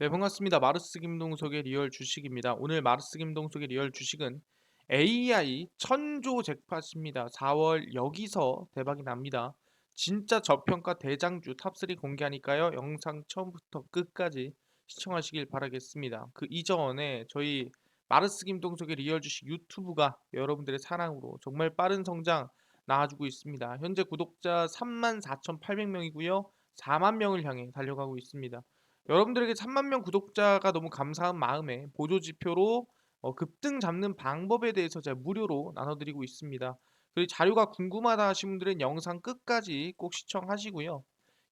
네, 반갑습니다. 마르스 김동석의 리얼 주식입니다. 오늘 마르스 김동석의 리얼 주식은 AI 천조 잭팟입니다. 4월 여기서 대박이 납니다. 진짜 저평가 대장주 탑3 공개하니까요. 영상 처음부터 끝까지 시청하시길 바라겠습니다. 그 이전에 저희 마르스 김동석의 리얼 주식 유튜브가 여러분들의 사랑으로 정말 빠른 성장 나와주고 있습니다. 현재 구독자 34,800명이고요. 4만 명을 향해 달려가고 있습니다. 여러분들에게 3만 명 구독자가 너무 감사한 마음에 보조 지표로 급등 잡는 방법에 대해서 제가 무료로 나눠드리고 있습니다. 그리고 자료가 궁금하다 하신 분들은 영상 끝까지 꼭 시청하시고요.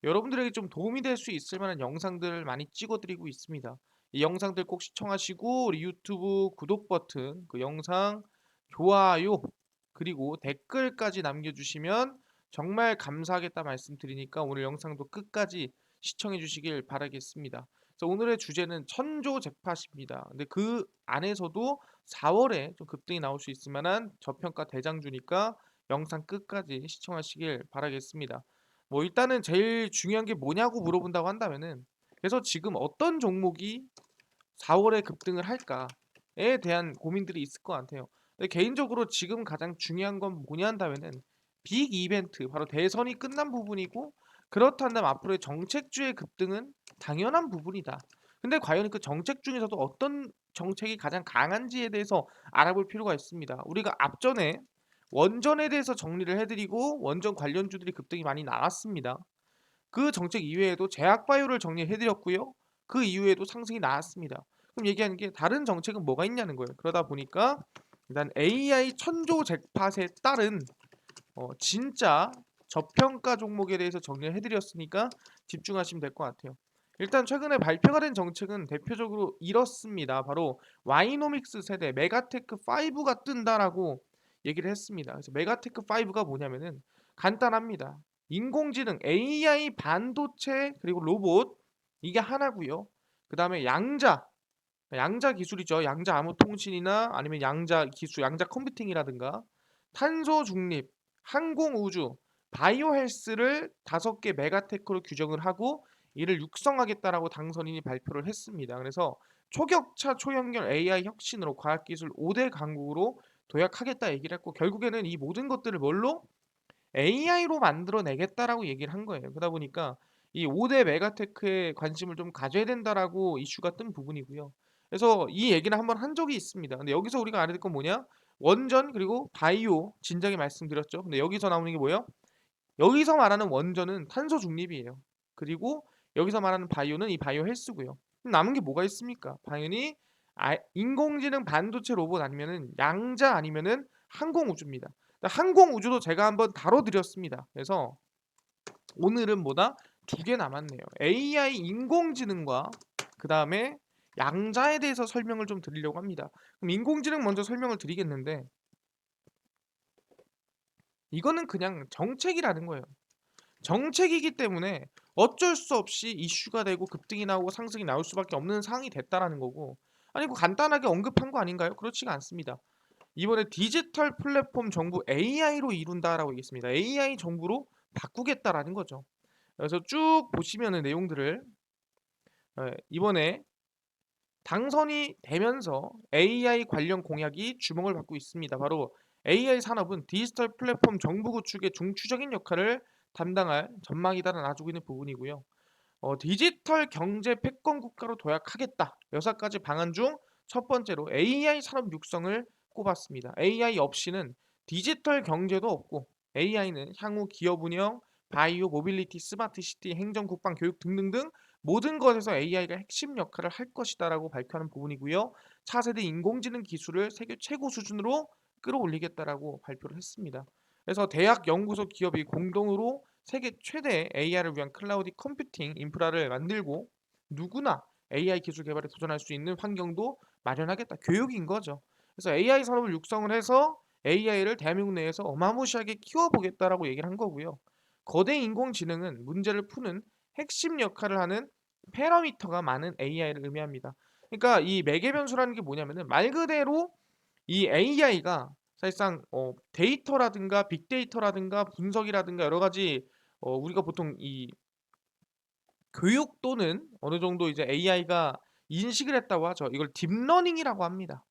여러분들에게 좀 도움이 될 수 있을 만한 영상들을 많이 찍어드리고 있습니다. 이 영상들 꼭 시청하시고 우리 유튜브 구독 버튼, 그 영상 좋아요 그리고 댓글까지 남겨주시면 정말 감사하겠다 말씀드리니까 오늘 영상도 끝까지 시청해 주시길 바라겠습니다. 그래서 오늘의 주제는 천조 잭팟입니다. 근데 그 안에서도 4월에 좀 급등이 나올 수 있을 만한 저평가 대장주니까 영상 끝까지 시청하시길 바라겠습니다. 뭐 일단은 제일 중요한 게 뭐냐고 물어본다고 한다면은 그래서 지금 어떤 종목이 4월에 급등을 할까에 대한 고민들이 있을 것 같아요. 근데 개인적으로 지금 가장 중요한 건 뭐냐 한다면은 빅 이벤트, 바로 대선이 끝난 부분이고 그렇다면 앞으로의 정책주의 급등은 당연한 부분이다. 근데 과연 그 정책 중에서도 어떤 정책이 가장 강한지에 대해서 알아볼 필요가 있습니다. 우리가 앞전에 원전에 대해서 정리를 해드리고 원전 관련주들이 급등이 많이 나왔습니다. 그 정책 이외에도 제약바이오를 정리해드렸고요. 그 이후에도 상승이 나왔습니다. 그럼 얘기하는 게 다른 정책은 뭐가 있냐는 거예요. 그러다 보니까 일단 AI 천조 잭팟에 따른 진짜 저평가 종목에 대해서 정리를 해드렸으니까 집중하시면 될 것 같아요. 일단 최근에 발표가 된 정책은 대표적으로 이렇습니다. 바로 와이노믹스 세대 메가테크 5가 뜬다라고 얘기를 했습니다. 그래서 메가테크 5가 뭐냐면은 간단합니다. 인공지능, AI 반도체 그리고 로봇 이게 하나고요. 그 다음에 양자 기술이죠. 양자 암호 통신이나 아니면 양자 기술, 양자 컴퓨팅이라든가 탄소 중립, 항공 우주, 바이오 헬스를 5개 메가테크로 규정을 하고 이를 육성하겠다라고 당선인이 발표를 했습니다. 그래서 초격차 초연결 AI 혁신으로 과학기술 5대 강국으로 도약하겠다 얘기를 했고 결국에는 이 모든 것들을 뭘로 AI로 만들어내겠다라고 얘기를 한 거예요. 그러다 보니까 이 5대 메가테크에 관심을 좀 가져야 된다라고 이슈가 뜬 부분이고요. 그래서 이 얘기는 한번 한 적이 있습니다. 근데 여기서 우리가 알아야 될 건 뭐냐? 원전 그리고 바이오 진작에 말씀드렸죠. 근데 여기서 나오는 게 뭐예요? 여기서 말하는 원전은 탄소 중립이에요. 그리고 여기서 말하는 바이오는 이 바이오 헬스고요. 그럼 남은 게 뭐가 있습니까? 당연히 인공지능 반도체 로봇 아니면은 양자 아니면은 항공 우주입니다. 항공 우주도 제가 한번 다뤄드렸습니다. 그래서 오늘은 뭐다? 2개 남았네요. AI 인공지능과 그 다음에 양자에 대해서 설명을 좀 드리려고 합니다. 그럼 인공지능 먼저 설명을 드리겠는데 이거는 그냥 정책이라는 거예요. 정책이기 때문에 어쩔 수 없이 이슈가 되고 급등이 나오고 상승이 나올 수밖에 없는 상황이 됐다라는 거고 아니 그 간단하게 언급한 거 아닌가요? 그렇지가 않습니다. 이번에 디지털 플랫폼 정부 AI로 이룬다라고 얘기했습니다. AI 정부로 바꾸겠다라는 거죠. 그래서 쭉 보시면은 내용들을 이번에 당선이 되면서 AI 관련 공약이 주목을 받고 있습니다. 바로 AI 산업은 디지털 플랫폼 정부 구축의 중추적인 역할을 담당할 전망이다라 놔주고 있는 부분이고요. 디지털 경제 패권 국가로 도약하겠다. 6가지 방안 중 첫 번째로 AI 산업 육성을 꼽았습니다. AI 없이는 디지털 경제도 없고 AI는 향후 기업 운영, 바이오, 모빌리티, 스마트 시티, 행정, 국방, 교육 등등등 모든 것에서 AI가 핵심 역할을 할 것이다라고 발표하는 부분이고요. 차세대 인공지능 기술을 세계 최고 수준으로 끌어올리겠다라고 발표를 했습니다. 그래서 대학, 연구소, 기업이 공동으로 세계 최대 AI를 위한 클라우드 컴퓨팅 인프라를 만들고 누구나 AI 기술 개발에 도전할 수 있는 환경도 마련하겠다. 교육인 거죠. 그래서 AI 산업을 육성을 해서 AI를 대한민국 내에서 어마무시하게 키워보겠다라고 얘기를 한 거고요. 거대 인공지능은 문제를 푸는 핵심 역할을 하는 패러미터가 많은 AI를 의미합니다. 그러니까 이 매개 변수라는 게 뭐냐면은 말 그대로 이 AI가 사실상 데이터라든가 빅데이터라든가 분석이라든가 여러 가지 우리가 보통 이 교육 또는 어느 정도 이제 AI가 인식을 했다고 하죠. 이걸 딥러닝이라고 합니다.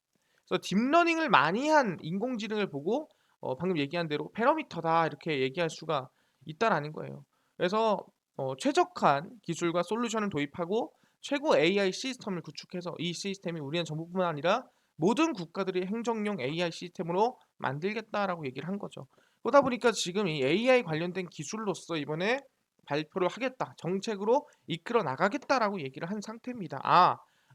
그래서 딥러닝을 많이 한 인공지능을 보고 방금 얘기한 대로 "패러미터다." 이렇게 얘기할 수가 있다라는 거예요. 그래서 최적한 기술과 솔루션을 도입하고 최고 AI 시스템을 구축해서 이 시스템이 우리나라 정부뿐만 아니라 모든 국가들이 행정용 AI 시스템으로 만들겠다라고 얘기를 한 거죠. 그러다 보니까 지금 이 AI 관련된 기술로서 이번에 발표를 하겠다. 정책으로 이끌어 나가겠다라고 얘기를 한 상태입니다.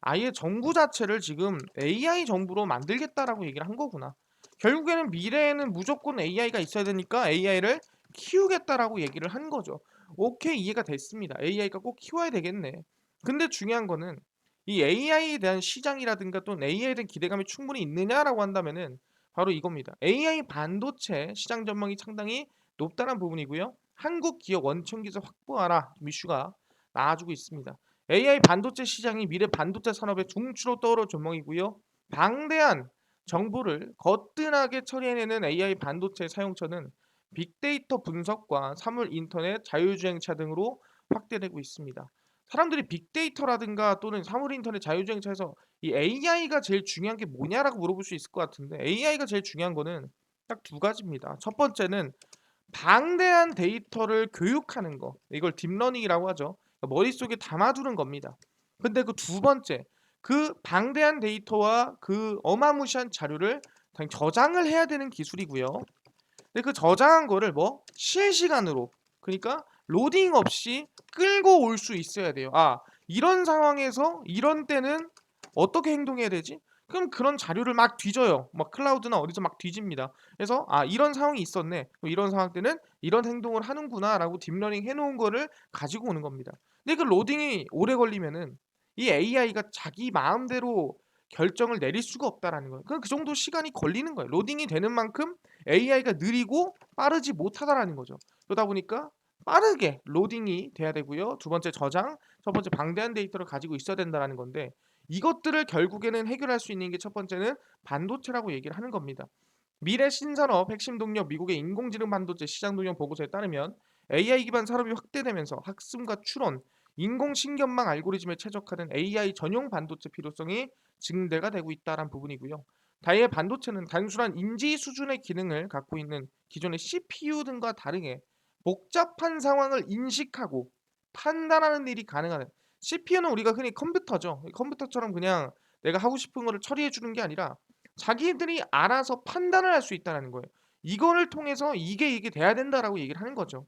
아예 정부 자체를 지금 AI 정부로 만들겠다라고 얘기를 한 거구나. 결국에는 미래에는 무조건 AI가 있어야 되니까 AI를 키우겠다라고 얘기를 한 거죠. 오케이, 이해가 됐습니다. AI가 꼭 키워야 되겠네. 근데 중요한 거는 이 AI에 대한 시장이라든가 또는 AI에 대한 기대감이 충분히 있느냐라고 한다면은 바로 이겁니다. AI 반도체 시장 전망이 상당히 높다는 부분이고요. 한국 기업 원천 기술 확보하라 이슈가 나와주고 있습니다. AI 반도체 시장이 미래 반도체 산업의 중추로 떠오를 전망이고요. 방대한 정보를 거뜬하게 처리해내는 AI 반도체 사용처는 빅데이터 분석과 사물 인터넷, 자율주행차 등으로 확대되고 있습니다. 사람들이 빅데이터라든가 또는 사물 인터넷, 자율주행차에서 이 AI가 제일 중요한 게 뭐냐라고 물어볼 수 있을 것 같은데 AI가 제일 중요한 거는 딱 두 가지입니다. 첫 번째는 방대한 데이터를 교육하는 거. 이걸 딥러닝이라고 하죠. 그러니까 머릿속에 담아두는 겁니다. 근데 그 두 번째, 그 방대한 데이터와 그 어마무시한 자료를 당연히 저장을 해야 되는 기술이고요. 근데 그 저장한 거를 뭐 실시간으로, 그러니까 로딩 없이 끌고 올 수 있어야 돼요. 이런 상황에서 이런 때는 어떻게 행동해야 되지? 그럼 그런 자료를 막 뒤져요. 막 클라우드나 어디서 막 뒤집니다. 그래서 이런 상황이 있었네. 그럼 이런 상황 때는 이런 행동을 하는구나라고 딥러닝 해놓은 거를 가지고 오는 겁니다. 근데 그 로딩이 오래 걸리면은 이 AI가 자기 마음대로 결정을 내릴 수가 없다라는 거예요. 그 정도 시간이 걸리는 거예요. 로딩이 되는 만큼 AI가 느리고 빠르지 못하다라는 거죠. 그러다 보니까 빠르게 로딩이 돼야 되고요. 두 번째 저장, 첫 번째 방대한 데이터를 가지고 있어야 된다라는 건데 이것들을 결국에는 해결할 수 있는 게 첫 번째는 반도체라고 얘기를 하는 겁니다. 미래 신산업 핵심 동력 미국의 인공지능 반도체 시장 동향 보고서에 따르면 AI 기반 산업이 확대되면서 학습과 추론, 인공신경망 알고리즘에 최적화된 AI 전용 반도체 필요성이 증대가 되고 있다는 부분이고요. 다이의 반도체는 단순한 인지 수준의 기능을 갖고 있는 기존의 CPU 등과 다르게 복잡한 상황을 인식하고 판단하는 일이 가능한 CPU는 우리가 흔히 컴퓨터죠. 컴퓨터처럼 그냥 내가 하고 싶은 거를 처리해 주는 게 아니라 자기들이 알아서 판단을 할 수 있다는 거예요. 이거를 통해서 이게 돼야 된다라고 얘기를 하는 거죠.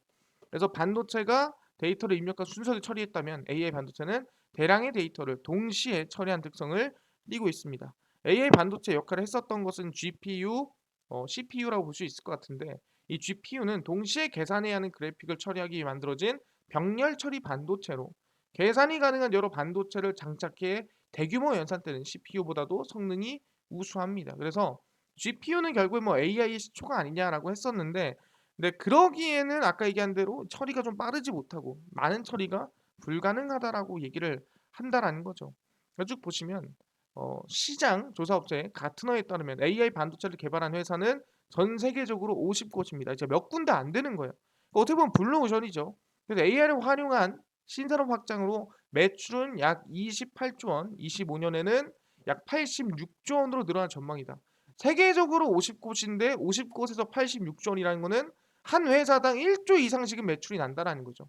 그래서 반도체가 데이터를 입력한 순서를 처리했다면 AI 반도체는 대량의 데이터를 동시에 처리한 특성을 띠고 있습니다. AI 반도체 역할을 했었던 것은 GPU, CPU라고 볼 수 있을 것 같은데 이 GPU는 동시에 계산해야 하는 그래픽을 처리하기 위해 만들어진 병렬 처리 반도체로 계산이 가능한 여러 반도체를 장착해 대규모 연산되는 CPU보다도 성능이 우수합니다. 그래서 GPU는 결국 뭐 AI의 시초가 아니냐라고 했었는데 근데 그러기에는 아까 얘기한 대로 처리가 좀 빠르지 못하고 많은 처리가 불가능하다라고 얘기를 한다라는 거죠. 쭉 보시면 시장 조사업체 가트너에 따르면 AI 반도체를 개발한 회사는 전 세계적으로 50곳입니다. 이제 몇 군데 안 되는 거예요. 그러니까 어떻게 보면 블루오션이죠. 그래서 AI를 활용한 신산업 확장으로 매출은 약 28조 원, 25년에는 약 86조 원으로 늘어날 전망이다. 세계적으로 50곳인데 50곳에서 86조 원이라는 거는 한 회사당 1조 이상씩은 매출이 난다라는 거죠.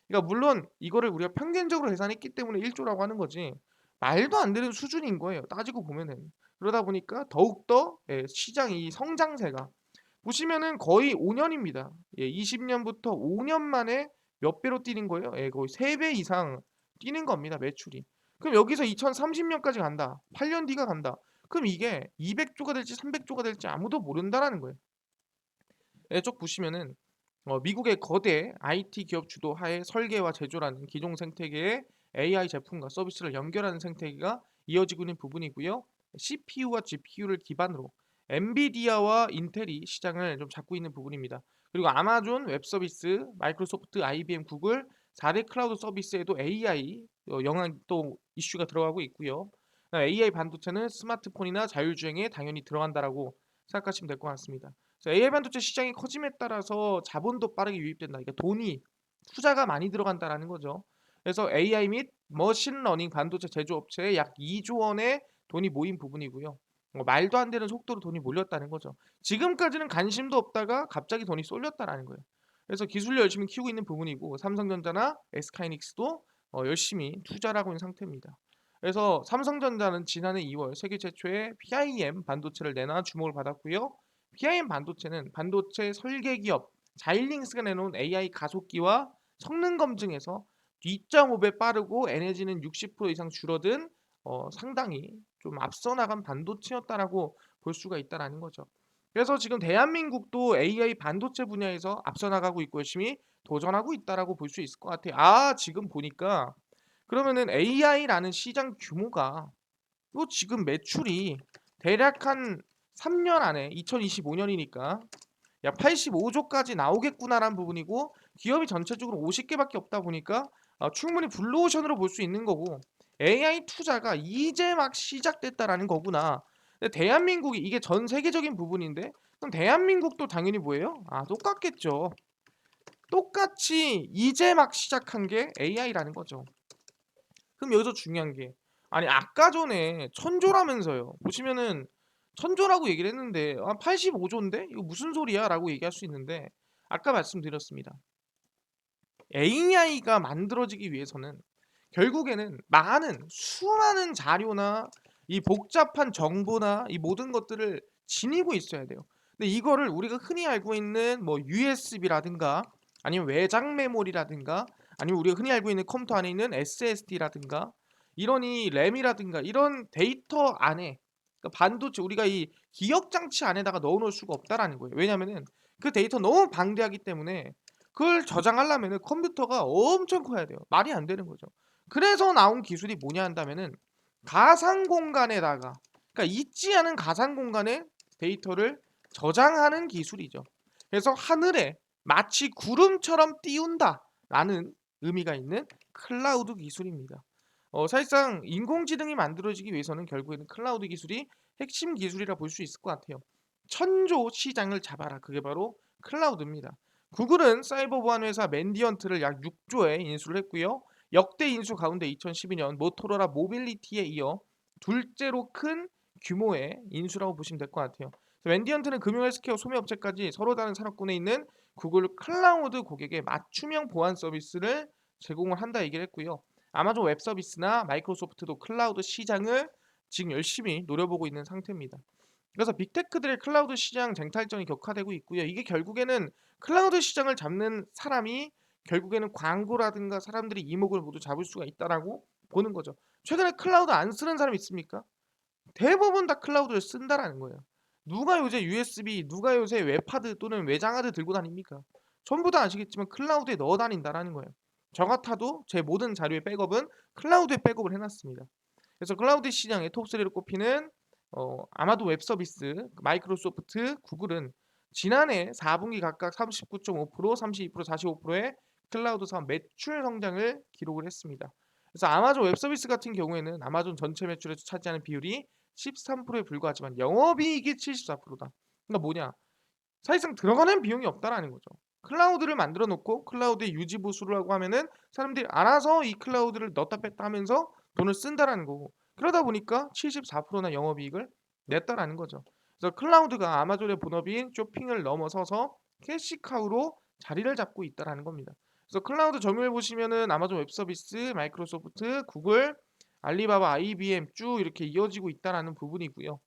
그러니까 물론 이거를 우리가 평균적으로 계산했기 때문에 1조라고 하는 거지 말도 안 되는 수준인 거예요. 따지고 보면은. 그러다 보니까 더욱더 시장 이 성장세가 보시면은 거의 5년입니다. 20년부터 5년 만에 몇 배로 뛰는 거예요? 거의 3배 이상 뛰는 겁니다, 매출이. 그럼 여기서 2030년까지 간다. 8년 뒤가 간다. 그럼 이게 200조가 될지 300조가 될지 아무도 모른다라는 거예요. 쭉 보시면은 미국의 거대 IT 기업 주도 하에 설계와 제조라는 기존 생태계에 AI 제품과 서비스를 연결하는 생태계가 이어지고 있는 부분이고요. CPU와 GPU를 기반으로 엔비디아와 인텔이 시장을 좀 잡고 있는 부분입니다. 그리고 아마존 웹 서비스, 마이크로소프트, IBM, 구글 4대 클라우드 서비스에도 AI 영향 또 이슈가 들어가고 있고요. AI 반도체는 스마트폰이나 자율주행에 당연히 들어간다라고 생각하시면 될 것 같습니다. AI 반도체 시장이 커짐에 따라서 자본도 빠르게 유입된다. 그러니까 돈이 투자가 많이 들어간다라는 거죠. 그래서 AI 및 머신러닝 반도체 제조업체에 약 2조 원의 돈이 모인 부분이고요. 말도 안 되는 속도로 돈이 몰렸다는 거죠. 지금까지는 관심도 없다가 갑자기 돈이 쏠렸다라는 거예요. 그래서 기술을 열심히 키우고 있는 부분이고 삼성전자나 SK하이닉스도 열심히 투자를 하고 있는 상태입니다. 그래서 삼성전자는 지난해 2월 세계 최초의 PIM 반도체를 내놔 주목을 받았고요. PIM 반도체는 반도체 설계 기업 자일링스가 내놓은 AI 가속기와 성능 검증에서 2.5배 빠르고 에너지는 60% 이상 줄어든 상당히 좀 앞서 나간 반도체였다라고 볼 수가 있다라는 거죠. 그래서 지금 대한민국도 AI 반도체 분야에서 앞서 나가고 있고 열심히 도전하고 있다라고 볼 수 있을 것 같아요. 아, 지금 보니까 그러면은 AI라는 시장 규모가 또 지금 매출이 대략 한 3년 안에 2025년이니까 약 85조까지 나오겠구나라는 부분이고 기업이 전체적으로 50개밖에 없다 보니까 충분히 블루오션으로 볼 수 있는 거고 AI 투자가 이제 막 시작됐다라는 거구나. 근데 대한민국이 이게 전 세계적인 부분인데 그럼 대한민국도 당연히 뭐예요? 아, 똑같겠죠. 똑같이 이제 막 시작한 게 AI라는 거죠. 그럼 여기서 중요한 게 아니 아까 전에 천조라면서요. 보시면은 천조라고 얘기를 했는데 85조인데 이거 무슨 소리야라고 얘기할 수 있는데 아까 말씀드렸습니다. AI가 만들어지기 위해서는 결국에는 많은 수많은 자료나 이 복잡한 정보나 이 모든 것들을 지니고 있어야 돼요. 근데 이거를 우리가 흔히 알고 있는 뭐 USB라든가 아니면 외장 메모리라든가 아니면 우리가 흔히 알고 있는 컴퓨터 안에 있는 SSD라든가 이런 이 램이라든가 이런 데이터 안에 그러니까 반도체 우리가 이 기억 장치 안에다가 넣어 놓을 수가 없다라는 거예요. 왜냐면은 그 데이터 너무 방대하기 때문에 그걸 저장하려면은 컴퓨터가 엄청 커야 돼요. 말이 안 되는 거죠. 그래서 나온 기술이 뭐냐 한다면은 가상 공간에다가 그러니까 있지 않은 가상 공간에 데이터를 저장하는 기술이죠. 그래서 하늘에 마치 구름처럼 띄운다라는 의미가 있는 클라우드 기술입니다. 사실상 인공지능이 만들어지기 위해서는 결국에는 클라우드 기술이 핵심 기술이라 볼 수 있을 것 같아요. 천조 시장을 잡아라. 그게 바로 클라우드입니다. 구글은 사이버 보안 회사 맨디언트를 약 6조에 인수를 했고요. 역대 인수 가운데 2012년 모토로라 모빌리티에 이어 둘째로 큰 규모의 인수라고 보시면 될 것 같아요. 맨디언트는 금융 헬스케어 소매업체까지 서로 다른 산업군에 있는 구글 클라우드 고객의 맞춤형 보안 서비스를 제공을 한다 얘기를 했고요. 아마존 웹 서비스나 마이크로소프트도 클라우드 시장을 지금 열심히 노려보고 있는 상태입니다. 그래서 빅테크들의 클라우드 시장 쟁탈전이 격화되고 있고요. 이게 결국에는 클라우드 시장을 잡는 사람이 결국에는 광고라든가 사람들이 이목을 모두 잡을 수가 있다라고 보는 거죠. 최근에 클라우드 안 쓰는 사람 있습니까? 대부분 다 클라우드를 쓴다라는 거예요. 누가 요새 USB, 누가 요새 웹하드 또는 외장하드 들고 다닙니까? 전부 다 아시겠지만 클라우드에 넣어 다닌다라는 거예요. 저 같아도 제 모든 자료의 백업은 클라우드에 백업을 해놨습니다. 그래서 클라우드 시장의 톱3로 꼽히는 아마도 웹 서비스, 마이크로소프트, 구글은 지난해 4분기 각각 39.5%, 32%, 45%의 클라우드 사업 매출 성장을 기록을 했습니다. 그래서 아마존 웹 서비스 같은 경우에는 아마존 전체 매출에서 차지하는 비율이 13%에 불과하지만 영업이익이 74%다. 그러니까 뭐냐? 사실상 들어가는 비용이 없다라는 거죠. 클라우드를 만들어 놓고 클라우드에 유지 보수를 하고 하면은 사람들이 알아서 이 클라우드를 넣었다 뺐다 하면서 돈을 쓴다라는 거고 그러다 보니까 74%나 영업이익을 냈다라는 거죠. 그래서 클라우드가 아마존의 본업인 쇼핑을 넘어서서 캐시카우로 자리를 잡고 있다라는 겁니다. 그래서 클라우드 점유율 보시면은 아마존 웹서비스, 마이크로소프트, 구글, 알리바바, IBM 쭉 이렇게 이어지고 있다라는 부분이고요.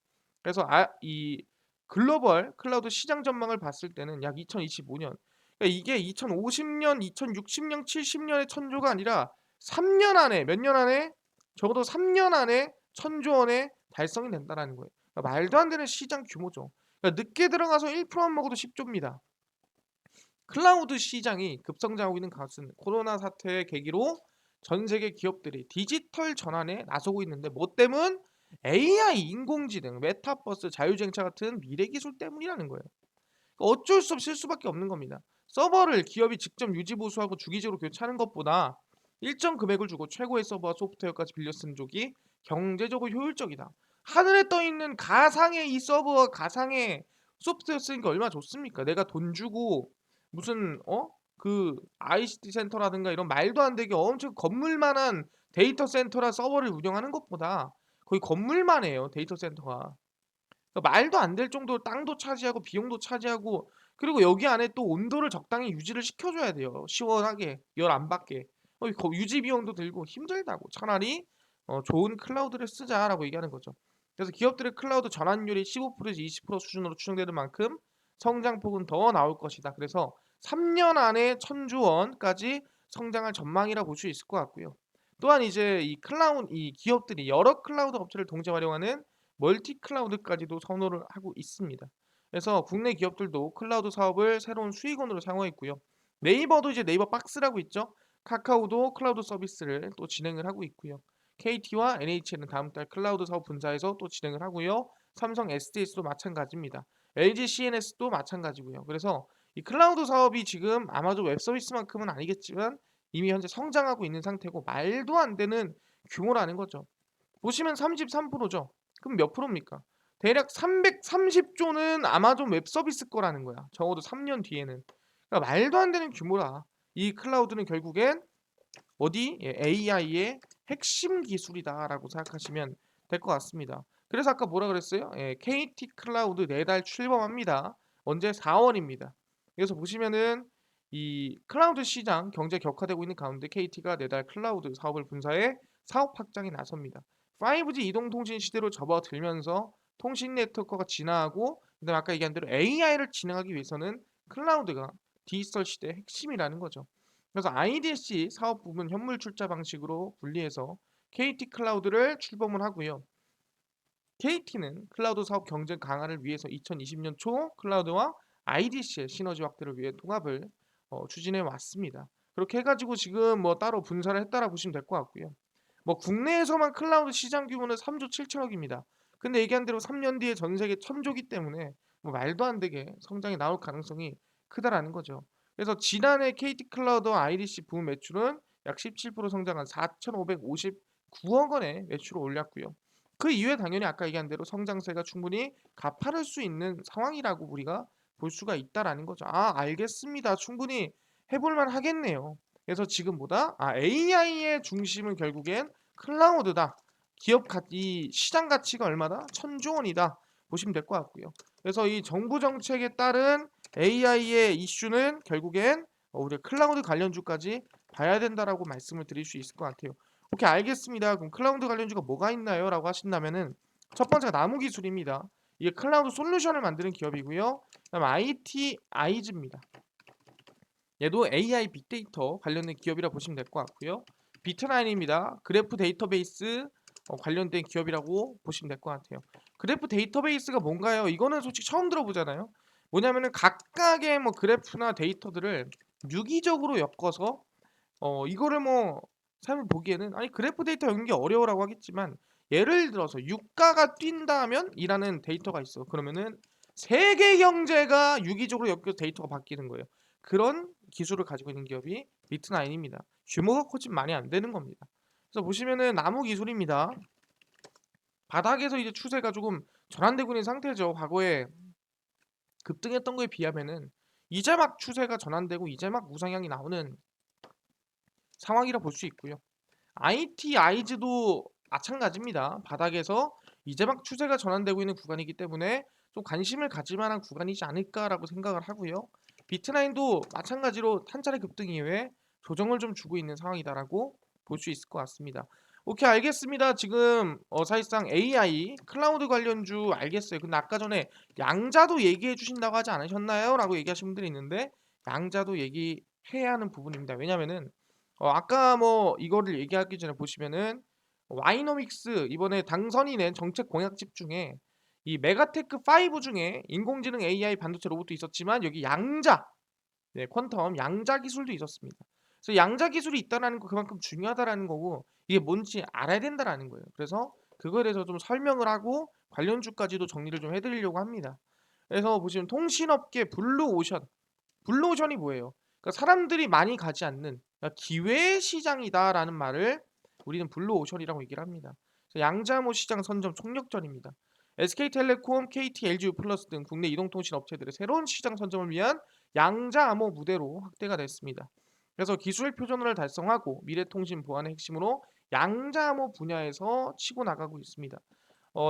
그래서 이 글로벌 클라우드 시장 전망을 봤을 때는 약 2025년 그러니까 이게 2050년, 2060년, 70년의 천조가 아니라 3년 안에 몇 년 안에 적어도 3년 안에 천조 원의 달성이 된다라는 거예요. 그러니까 말도 안 되는 시장 규모죠. 그러니까 늦게 들어가서 1%만 먹어도 10조입니다. 클라우드 시장이 급성장하고 있는 가운데 코로나 사태의 계기로 전 세계 기업들이 디지털 전환에 나서고 있는데 뭐 때문? AI, 인공지능, 메타버스, 자율주행차 같은 미래 기술 때문이라는 거예요. 그러니까 어쩔 수 없이 쓸 수밖에 없는 겁니다. 서버를 기업이 직접 유지 보수하고 주기적으로 교체하는 것보다 일정 금액을 주고 최고의 서버와 소프트웨어까지 빌려 쓰는 쪽이 경제적으로 효율적이다. 하늘에 떠 있는 가상의 이 서버와 가상의 소프트웨어 쓰는 게 얼마나 좋습니까? 내가 돈 주고 무슨 그 ICT 센터라든가 이런 말도 안 되게 엄청 건물만한 데이터 센터나 서버를 운영하는 것보다 거의 건물만 해요, 데이터 센터가. 그러니까 말도 안 될 정도로 땅도 차지하고 비용도 차지하고, 그리고 여기 안에 또 온도를 적당히 유지를 시켜줘야 돼요. 시원하게 열 안 받게. 유지 비용도 들고 힘들다고. 차라리 좋은 클라우드를 쓰자라고 얘기하는 거죠. 그래서 기업들의 클라우드 전환율이 15%에서 20% 수준으로 추정되는 만큼 성장폭은 더 나올 것이다. 그래서 3년 안에 1,000조 원까지 성장할 전망이라 볼 수 있을 것 같고요. 또한 이제 이 기업들이 여러 클라우드 업체를 동시에 활용하는 멀티 클라우드까지도 선호를 하고 있습니다. 그래서 국내 기업들도 클라우드 사업을 새로운 수익원으로 상호했고요. 네이버도 이제 네이버 박스라고 있죠. 카카오도 클라우드 서비스를 또 진행을 하고 있고요. KT와 NH는 다음 달 클라우드 사업 분사에서 또 진행을 하고요. 삼성 SDS도 마찬가지입니다. LG CNS도 마찬가지고요. 그래서 이 클라우드 사업이 지금 아마존 웹 서비스만큼은 아니겠지만 이미 현재 성장하고 있는 상태고 말도 안 되는 규모라는 거죠. 보시면 33%죠. 그럼 몇 프로입니까? 대략 330조는 아마존 웹 서비스 거라는 거야. 적어도 3년 뒤에는. 그러니까 말도 안 되는 규모라. 이 클라우드는 결국엔 어디? AI의 핵심 기술이다라고 생각하시면 될 것 같습니다. 그래서 아까 뭐라 그랬어요? KT 클라우드 내달 출범합니다. 언제? 4월입니다. 그래서 보시면은 이 클라우드 시장 경제 격화되고 있는 가운데 KT가 내달 클라우드 사업을 분사해 사업 확장에 나섭니다. 5G 이동통신 시대로 접어들면서 통신 네트워크가 진화하고, 그다음 아까 얘기한 대로 AI를 진행하기 위해서는 클라우드가 디지털 시대의 핵심이라는 거죠. 그래서 IDC 사업 부문 현물 출자 방식으로 분리해서 KT 클라우드를 출범을 하고요. KT는 클라우드 사업 경쟁 강화를 위해서 2020년 초 클라우드와 IDC의 시너지 확대를 위해 통합을 추진해 왔습니다. 그렇게 해가지고 지금 뭐 따로 분사를 했다라 보시면 될 것 같고요. 뭐 국내에서만 클라우드 시장 규모는 3조 7천억입니다. 근데 얘기한 대로 3년 뒤에 전 세계 1,000조기 때문에 뭐 말도 안 되게 성장이 나올 가능성이 크다라는 거죠. 그래서 지난해 KT 클라우드와 IDC 부문 매출은 약 17% 성장한 4,559억 원의 매출을 올렸고요. 그 이후에 당연히 아까 얘기한 대로 성장세가 충분히 가파를 수 있는 상황이라고 우리가 볼 수가 있다라는 거죠. 아, 알겠습니다. 충분히 해볼만 하겠네요. 그래서 지금보다 AI의 중심은 결국엔 클라우드다. 이 시장 가치가 얼마다? 1,000조 원이다. 보시면 될 것 같고요. 그래서 이 정부 정책에 따른 AI의 이슈는 결국엔 우리 클라우드 관련주까지 봐야 된다라고 말씀을 드릴 수 있을 것 같아요. 오케이, 알겠습니다. 그럼 클라우드 관련주가 뭐가 있나요? 라고 하신다면은 첫 번째가 나무기술입니다. 이게 클라우드 솔루션을 만드는 기업이고요. 그다음 IT 아이즈입니다. 얘도 AI 빅데이터 관련된 기업이라 보시면 될 것 같고요. 비트나인입니다. 그래프 데이터베이스 관련된 기업이라고 보시면 될 것 같아요. 그래프 데이터베이스가 뭔가요? 이거는 솔직히 처음 들어보잖아요. 뭐냐면은 각각의 뭐 그래프나 데이터들을 유기적으로 엮어서 이거를 뭐 사람이 보기에는 아니 그래프 데이터 엮는 게 어려워라고 하겠지만, 예를 들어서 유가가 뛴다면 이라는 데이터가 있어. 그러면은 세계 경제가 유기적으로 엮여서 데이터가 바뀌는 거예요. 그런 기술을 가지고 있는 기업이 비트나인입니다. 규모가 커지면 많이 안 되는 겁니다. 그래서 보시면은 나무 기술입니다. 바닥에서 이제 추세가 조금 전환되고 있는 상태죠. 과거에 급등했던 거에 비하면은 이제 막 추세가 전환되고 이제 막 우상향이 나오는 상황이라 볼 수 있고요. IT 아이즈도 마찬가지입니다. 바닥에서 이제 막 추세가 전환되고 있는 구간이기 때문에 좀 관심을 가질 만한 구간이지 않을까라고 생각을 하고요. 비트나인도 마찬가지로 한 차례 급등 이후에 조정을 좀 주고 있는 상황이다라고 볼 수 있을 것 같습니다. 오케이, 알겠습니다. 지금 사실상 AI 클라우드 관련주 알겠어요. 근데 아까 전에 양자도 얘기해 주신다고 하지 않으셨나요? 라고 얘기하신 분들이 있는데, 양자도 얘기해야 하는 부분입니다. 왜냐면은 아까 뭐 이거를 얘기하기 전에 보시면은 와이노믹스 이번에 당선이 낸 정책 공약집 중에 이 메가테크 5 중에 인공지능 AI 반도체 로봇도 있었지만 여기 양자, 퀀텀 양자 기술도 있었습니다. 그래서 양자 기술이 있다라는 거 그만큼 중요하다라는 거고, 이게 뭔지 알아야 된다라는 거예요. 그래서 그거에 대해서 좀 설명을 하고 관련주까지도 정리를 좀 해드리려고 합니다. 그래서 보시면 통신업계 블루오션이 뭐예요? 그러니까 사람들이 많이 가지 않는, 그러니까 기회 시장이다라는 말을 우리는 블루오션이라고 얘기를 합니다. 그래서 양자모 시장 선점 총력전입니다. SK텔레콤, KT, LG U 플러스 등 국내 이동통신 업체들의 새로운 시장 선점을 위한 양자 암호 무대로 확대가 됐습니다. 그래서 기술 표준화를 달성하고 미래통신 보안의 핵심으로 양자 암호 분야에서 치고 나가고 있습니다.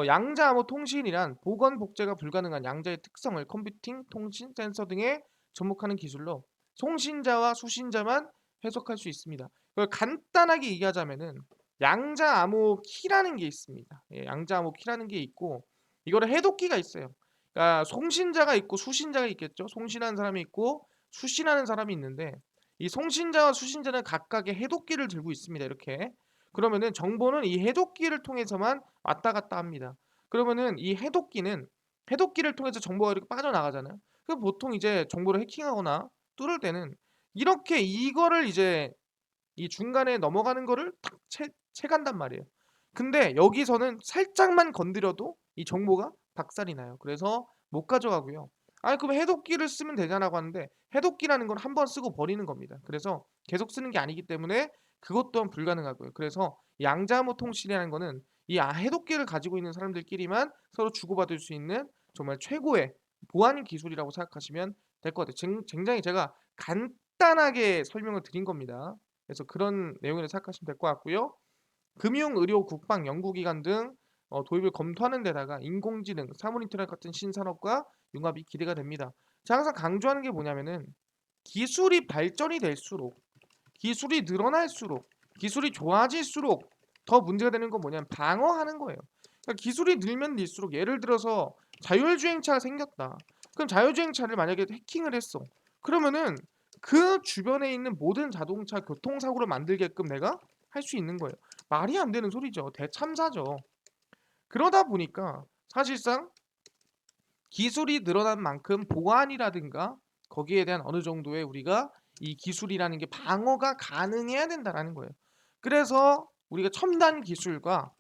양자 암호 통신이란 복원 복제가 불가능한 양자의 특성을 컴퓨팅, 통신, 센서 등에 접목하는 기술로 송신자와 수신자만 해석할 수 있습니다. 그걸 간단하게 얘기하자면은 양자 암호 키라는 게 있습니다. 예, 양자 암호 키라는 게 있고 이거를 해독기가 있어요. 그러니까 송신자가 있고 수신자가 있겠죠. 송신하는 사람이 있고 수신하는 사람이 있는데 이 송신자와 수신자는 각각의 해독기를 들고 있습니다. 이렇게 그러면은 정보는 이 해독기를 통해서만 왔다 갔다 합니다. 그러면은 이 해독기를 통해서 정보가 이렇게 빠져나가잖아요. 그 보통 이제 정보를 해킹하거나 뚫을 때는 이렇게 이거를 이제 이 중간에 넘어가는 거를 탁 채간단 말이에요. 근데 여기서는 살짝만 건드려도 이 정보가 박살이 나요. 그래서 못 가져가고요. 아니 그럼 해독기를 쓰면 되잖아고 하는데 해독기라는 건 한 번 쓰고 버리는 겁니다. 그래서 계속 쓰는 게 아니기 때문에 그것 또한 불가능하고요. 그래서 양자암호 통신이라는 거는 이 해독기를 가지고 있는 사람들끼리만 서로 주고받을 수 있는 정말 최고의 보안 기술이라고 생각하시면 될 것 같아요. 굉장히 제가 간단하게 설명을 드린 겁니다. 그래서 그런 내용이라고 생각하시면 될 것 같고요. 금융, 의료, 국방, 연구기관 등 도입을 검토하는 데다가 인공지능, 사물인터넷 같은 신산업과 융합이 기대가 됩니다. 제가 항상 강조하는 게 뭐냐면은 기술이 발전이 될수록 기술이 늘어날수록 기술이 좋아질수록 더 문제가 되는 건 뭐냐면 방어하는 거예요. 그러니까 기술이 늘면 늘수록 예를 들어서 자율주행차가 생겼다. 그럼 자율주행차를 만약에 해킹을 했어. 그러면은 그 주변에 있는 모든 자동차 교통사고를 만들게끔 내가 할 수 있는 거예요. 말이 안 되는 소리죠. 대참사죠. 그러다 보니까 사실상 기술이 늘어난 만큼 보안이라든가 거기에 대한 어느 정도의 우리가 이 기술이라는 게 방어가 가능해야 된다라는 거예요. 그래서 우리가 첨단 기술과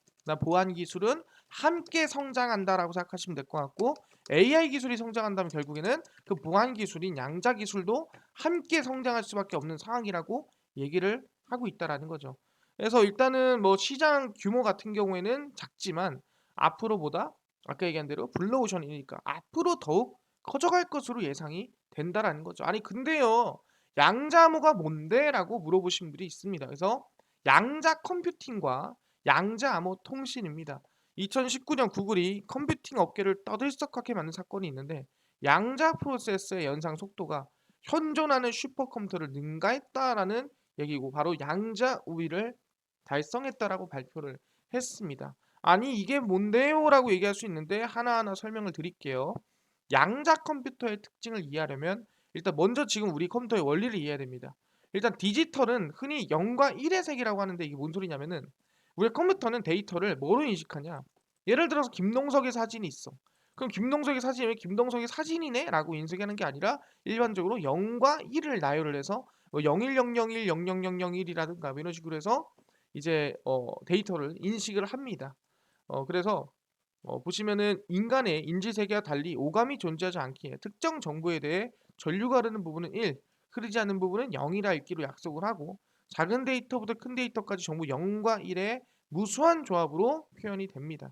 보안 기술은 함께 성장한다라고 생각하시면 될 것 같고 AI 기술이 성장한다면 결국에는 그 보안 기술인 양자 기술도 함께 성장할 수밖에 없는 상황이라고 얘기를 하고 있다라는 거죠. 그래서 일단은 뭐 시장 규모 같은 경우에는 작지만 앞으로보다 아까 얘기한 대로 블루오션이니까 앞으로 더욱 커져갈 것으로 예상이 된다라는 거죠. 아니 근데요. 양자암호가 뭔데?라고 물어보신 분들이 있습니다. 그래서 양자 컴퓨팅과 양자암호 통신입니다. 2019년 구글이 컴퓨팅 업계를 떠들썩하게 만든 사건이 있는데 양자 프로세스의 연상 속도가 현존하는 슈퍼컴퓨터를 능가했다라는 얘기고 바로 양자 우위를 달성했다라고 발표를 했습니다. 아니 이게 뭔데요라고 얘기할 수 있는데 하나하나 설명을 드릴게요. 양자 컴퓨터의 특징을 이해하려면 일단 먼저 지금 우리 컴퓨터의 원리를 이해해야 됩니다. 일단 디지털은 흔히 0과 1의 세계라고 하는데 이게 뭔 소리냐면은 우리 컴퓨터는 데이터를 뭐로 인식하냐? 예를 들어서 김동석의 사진이 있어. 그럼 김동석의 사진이 왜 김동석의 사진이네? 라고 인식하는 게 아니라 일반적으로 0과 1을 나열을 해서 뭐 010001, 00001이라든가 이런 식으로 해서 이제 데이터를 인식을 합니다. 그래서 보시면은 인간의 인지 세계와 달리 오감이 존재하지 않기에 특정 정보에 대해 전류가 흐르는 부분은 1, 흐르지 않는 부분은 0이라 읽기로 약속을 하고 작은 데이터부터 큰 데이터까지 전부 0과 1의 무수한 조합으로 표현이 됩니다.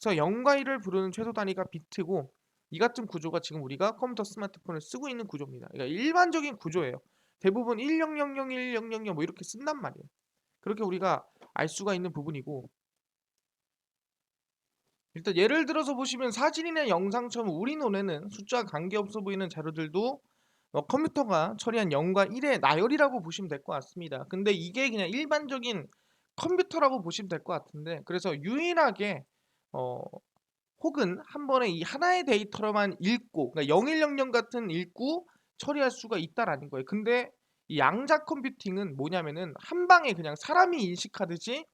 그래서 0과 1을 부르는 최소 단위가 비트고 이 같은 구조가 지금 우리가 컴퓨터 스마트폰을 쓰고 있는 구조입니다. 그러니까 일반적인 구조예요. 대부분 1000, 1000, 뭐 이렇게 쓴단 말이에요. 그렇게 우리가 알 수가 있는 부분이고 일단 예를 들어서 보시면 사진이나 영상처럼 우리 눈에는 숫자가 관계없어 보이는 자료들도 컴퓨터가 처리한 0과 1의 나열이라고 보시면 될 것 같습니다. 근데 이게 그냥 일반적인 컴퓨터라고 보시면 될 것 같은데 그래서 유일하게 어, 혹은 한 번에 이 하나의 데이터로만 읽고 그러니까 0100 같은 읽고 처리할 수가 있다라는 거예요. 근데 이 양자 컴퓨팅은 뭐냐면은 한 방에 그냥 사람이 인식하듯이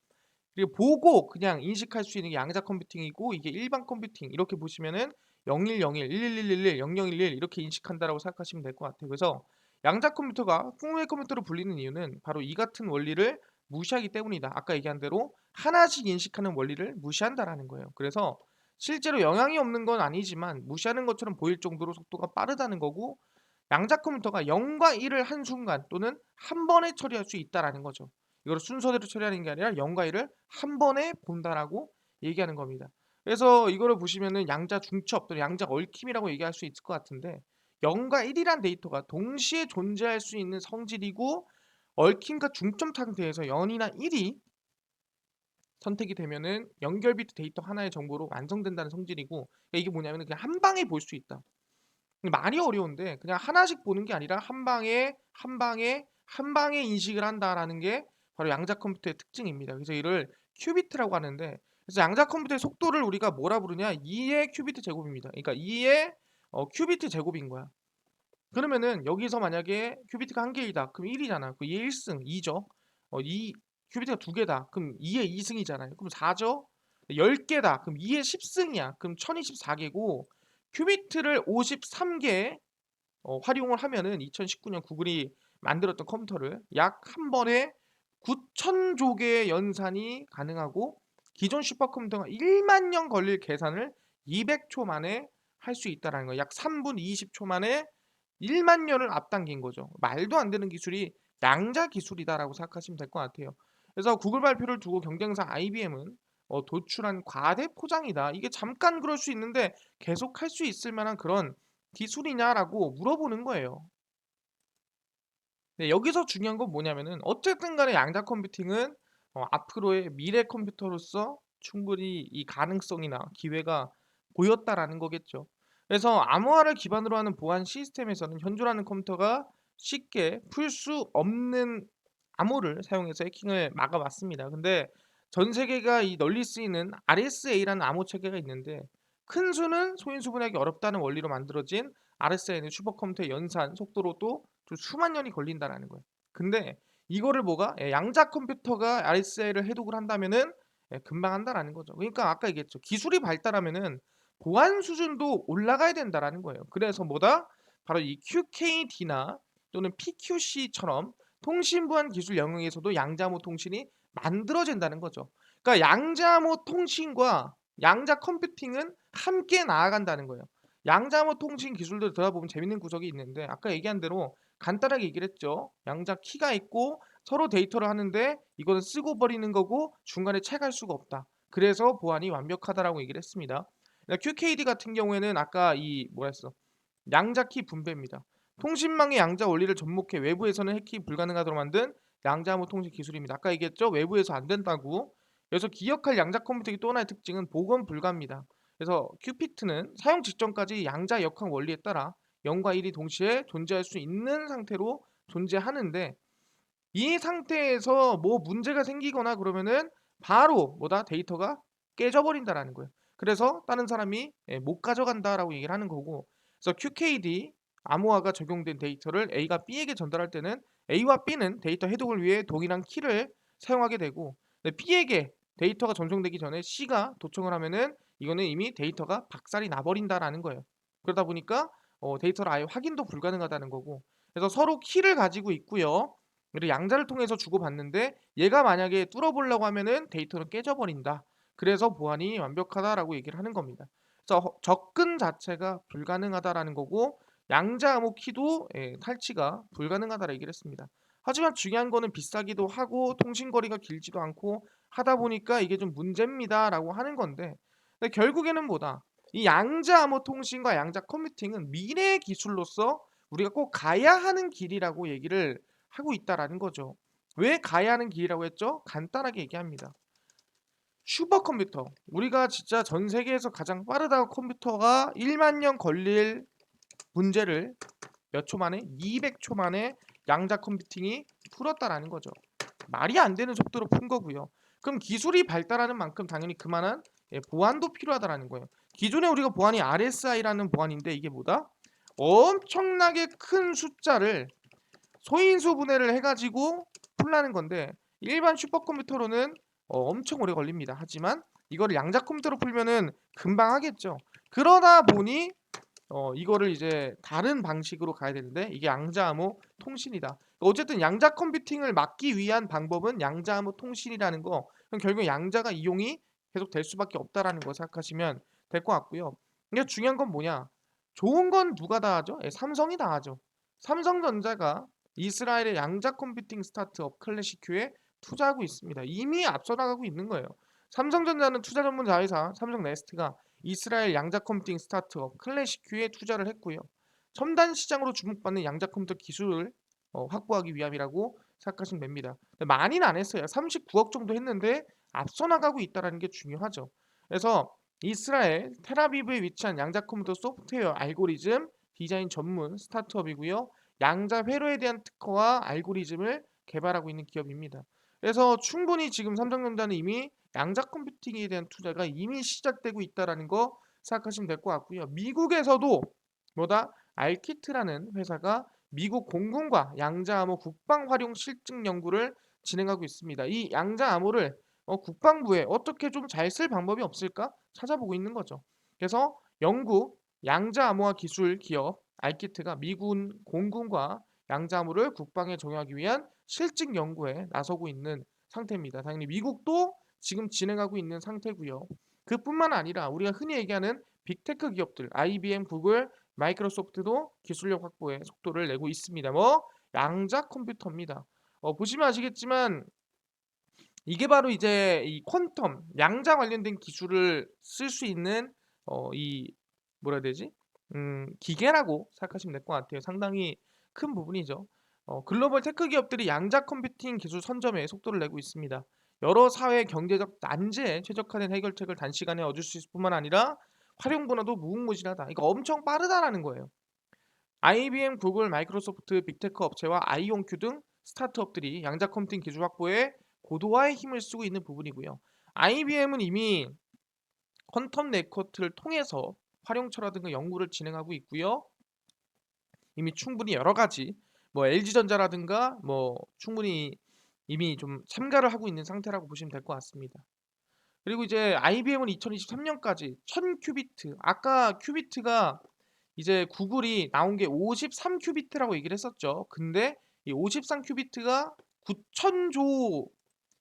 그리고 보고 그냥 인식할 수 있는 게 양자 컴퓨팅이고 이게 일반 컴퓨팅 이렇게 보시면은 0101, 1111, 0011 이렇게 인식한다라고 생각하시면 될 것 같아요. 그래서 양자 컴퓨터가 풍부의 컴퓨터로 불리는 이유는 바로 이 같은 원리를 무시하기 때문이다. 아까 얘기한 대로 하나씩 인식하는 원리를 무시한다라는 거예요. 그래서 실제로 영향이 없는 건 아니지만 무시하는 것처럼 보일 정도로 속도가 빠르다는 거고 양자 컴퓨터가 0과 1을 한순간 또는 한 번에 처리할 수 있다라는 거죠. 이걸 순서대로 처리하는 게 아니라 0과 1을 한 번에 본다라고 얘기하는 겁니다. 그래서 이거를 보시면은 양자 중첩 또는 양자 얽힘이라고 얘기할 수 있을 것 같은데 0과 1이란 데이터가 동시에 존재할 수 있는 성질이고 얽힘과 중점 상태에서 0이나 1이 선택이 되면은 연결 비트 데이터 하나의 정보로 완성된다는 성질이고 그러니까 이게 뭐냐면 그냥 한 방에 볼 수 있다. 말이 어려운데 그냥 하나씩 보는 게 아니라 한 방에 한 방에 한 방에 인식을 한다라는 게 바로 양자 컴퓨터의 특징입니다. 그래서 이를 큐비트라고 하는데 그래서 양자 컴퓨터의 속도를 우리가 뭐라 부르냐 2의 큐비트 제곱입니다. 그러니까 2의 큐비트 제곱인 거야. 그러면은 여기서 만약에 큐비트가 한 개이다. 그럼 1이잖아. 그 2의 1승 2죠. 2 큐비트가 두 개다. 그럼 2의 2승이잖아요. 그럼 4죠. 10개다. 그럼 2의 10승이야. 그럼 1024개고 큐비트를 53개 활용을 하면은 2019년 구글이 만들었던 컴퓨터를 약 한 번에 9,000조 개의 연산이 가능하고 기존 슈퍼컴퓨터가 1만 년 걸릴 계산을 200초 만에 할 수 있다라는 거예요. 약 3분 20초 만에 1만 년을 앞당긴 거죠. 말도 안 되는 기술이 양자 기술이다라고 생각하시면 될 것 같아요. 그래서 구글 발표를 두고 경쟁사 IBM은 도출한 과대 포장이다. 이게 잠깐 그럴 수 있는데 계속 할 수 있을 만한 그런 기술이냐라고 물어보는 거예요. 네, 여기서 중요한 건 뭐냐면은 어쨌든 간에 양자 컴퓨팅은 앞으로의 미래 컴퓨터로서 충분히 이 가능성이나 기회가 보였다라는 거겠죠. 그래서 암호화를 기반으로 하는 보안 시스템에서는 현존하는 컴퓨터가 쉽게 풀 수 없는 암호를 사용해서 해킹을 막아왔습니다. 근데 전 세계가 이 널리 쓰이는 RSA라는 암호 체계가 있는데 큰 수는 소인수 분해하기 어렵다는 원리로 만들어진 RSA는 슈퍼컴퓨터의 연산 속도로도 수만 년이 걸린다라는 거예요. 근데 이거를 뭐가 양자 컴퓨터가 RSA를 해독을 한다면은 금방 한다라는 거죠. 그러니까 아까 얘기했죠. 기술이 발달하면은 보안 수준도 올라가야 된다라는 거예요. 그래서 뭐다? 바로 이 QKD나 또는 PQC처럼 통신보안 기술 영역에서도 양자암호 통신이 만들어진다는 거죠. 그러니까 양자암호 통신과 양자 컴퓨팅은 함께 나아간다는 거예요. 양자암호 통신 기술들 들어보면 재밌는 구석이 있는데 아까 얘기한 대로 간단하게 얘기를 했죠. 양자 키가 있고 서로 데이터를 하는데 이거는 쓰고 버리는 거고 중간에 체크할 수가 없다. 그래서 보안이 완벽하다라고 얘기를 했습니다. QKD 같은 경우에는 아까 이 뭐라 했어? 양자 키 분배입니다. 통신망의 양자 원리를 접목해 외부에서는 해킹이 불가능하도록 만든 양자암호 통신 기술입니다. 아까 얘기했죠? 외부에서 안 된다고. 그래서 기억할 양자 컴퓨팅의 또 하나의 특징은 복원 불가입니다. 그래서 큐피트는 사용 직전까지 양자 역학 원리에 따라 0과 1이 동시에 존재할 수 있는 상태로 존재하는데 이 상태에서 뭐 문제가 생기거나 그러면은 바로 뭐다 데이터가 깨져버린다라는 거예요. 그래서 다른 사람이 못 가져간다라고 얘기를 하는 거고 그래서 QKD 암호화가 적용된 데이터를 A가 B에게 전달할 때는 A와 B는 데이터 해독을 위해 동일한 키를 사용하게 되고 B에게 데이터가 전송되기 전에 C가 도청을 하면은 이거는 이미 데이터가 박살이 나버린다라는 거예요. 그러다 보니까 데이터를 아예 확인도 불가능하다는 거고 그래서 서로 키를 가지고 있고요. 그리고 양자를 통해서 주고받는데 얘가 만약에 뚫어보려고 하면은 데이터는 깨져버린다. 그래서 보안이 완벽하다라고 얘기를 하는 겁니다. 그래서 접근 자체가 불가능하다라는 거고 양자 암호 키도 탈취가 불가능하다라고 얘기를 했습니다. 하지만 중요한 거는 비싸기도 하고 통신 거리가 길지도 않고 하다 보니까 이게 좀 문제입니다라고 하는 건데 근데 결국에는 뭐다? 이 양자 암호 통신과 양자 컴퓨팅은 미래의 기술로서 우리가 꼭 가야 하는 길이라고 얘기를 하고 있다라는 거죠. 왜 가야 하는 길이라고 했죠? 간단하게 얘기합니다. 슈퍼컴퓨터. 우리가 진짜 전 세계에서 가장 빠르다고 컴퓨터가 1만 년 걸릴 문제를 몇 초 만에 200초 만에 양자 컴퓨팅이 풀었다라는 거죠. 말이 안 되는 속도로 푼 거고요. 그럼 기술이 발달하는 만큼 당연히 그만한 보안도 필요하다라는 거예요. 기존에 우리가 보안이 RSI라는 보안인데 이게 뭐다? 엄청나게 큰 숫자를 소인수 분해를 해가지고 풀라는 건데 일반 슈퍼컴퓨터로는 엄청 오래 걸립니다. 하지만 이거를 양자 컴퓨터로 풀면은 금방 하겠죠. 그러다 보니 이거를 이제 다른 방식으로 가야 되는데 이게 양자암호 통신이다. 어쨌든 양자 컴퓨팅을 막기 위한 방법은 양자암호 통신이라는 거. 그럼 결국 양자가 이용이 계속 될 수밖에 없다라는 거 생각하시면 될 것 같고요. 근데 중요한 건 뭐냐? 좋은 건 누가 다 하죠? 삼성이 다 하죠. 삼성전자가 이스라엘의 양자 컴퓨팅 스타트업 클래시큐에 투자하고 있습니다. 이미 앞서 나가고 있는 거예요. 삼성전자는 투자 전문 자회사 삼성네스트가 이스라엘 양자 컴퓨팅 스타트업 클래시큐에 투자를 했고요. 첨단 시장으로 주목받는 양자 컴퓨터 기술을 확보하기 위함이라고 생각하시면 됩니다. 많이는 안 했어요. 39억 정도 했는데 앞서 나가고 있다는 게 중요하죠. 그래서 이스라엘 텔아비브에 위치한 양자 컴퓨터 소프트웨어 알고리즘 디자인 전문 스타트업이고요. 양자 회로에 대한 특허와 알고리즘을 개발하고 있는 기업입니다. 그래서 충분히 지금 삼성전자는 이미 양자 컴퓨팅에 대한 투자가 이미 시작되고 있다는 거 생각하시면 될 것 같고요. 미국에서도 뭐다 알키트라는 회사가 미국 공군과 양자암호 국방 활용 실증 연구를 진행하고 있습니다. 이 양자암호를 국방부에 어떻게 좀 잘 쓸 방법이 없을까 찾아보고 있는 거죠. 그래서 영국 양자암호화 기술 기업 알키트가 미군 공군과 양자암호를 국방에 적용하기 위한 실증 연구에 나서고 있는 상태입니다. 당연히 미국도 지금 진행하고 있는 상태고요. 그뿐만 아니라 우리가 흔히 얘기하는 빅테크 기업들 IBM, 구글, 마이크로소프트도 기술력 확보에 속도를 내고 있습니다. 뭐 양자 컴퓨터입니다. 보시면 아시겠지만 이게 바로 이제 이 퀀텀 양자 관련된 기술을 쓸 수 있는 이 뭐라 해야 되지? 기계라고 생각하시면 될 것 같아요. 상당히 큰 부분이죠. 글로벌 테크 기업들이 양자 컴퓨팅 기술 선점에 속도를 내고 있습니다. 여러 사회 경제적 난제에 최적화된 해결책을 단시간에 얻을 수 있을 뿐만 아니라 활용 분야도 무궁무진하다. 이거 엄청 빠르다라는 거예요. IBM, 구글, 마이크로소프트, 빅테크 업체와 아이온큐 등 스타트업들이 양자 컴퓨팅 기술 확보에 고도화의 힘을 쓰고 있는 부분이고요. IBM은 이미 퀀텀 네트워크를 통해서 활용처라든가 연구를 진행하고 있고요. 이미 충분히 여러 가지 뭐 LG전자라든가 뭐 충분히 이미 좀 참가를 하고 있는 상태라고 보시면 될 것 같습니다. 그리고 이제 IBM은 2023년까지 1000큐비트 아까 큐비트가 이제 구글이 나온 게 53큐비트라고 얘기를 했었죠. 근데 이 53큐비트가 9,000조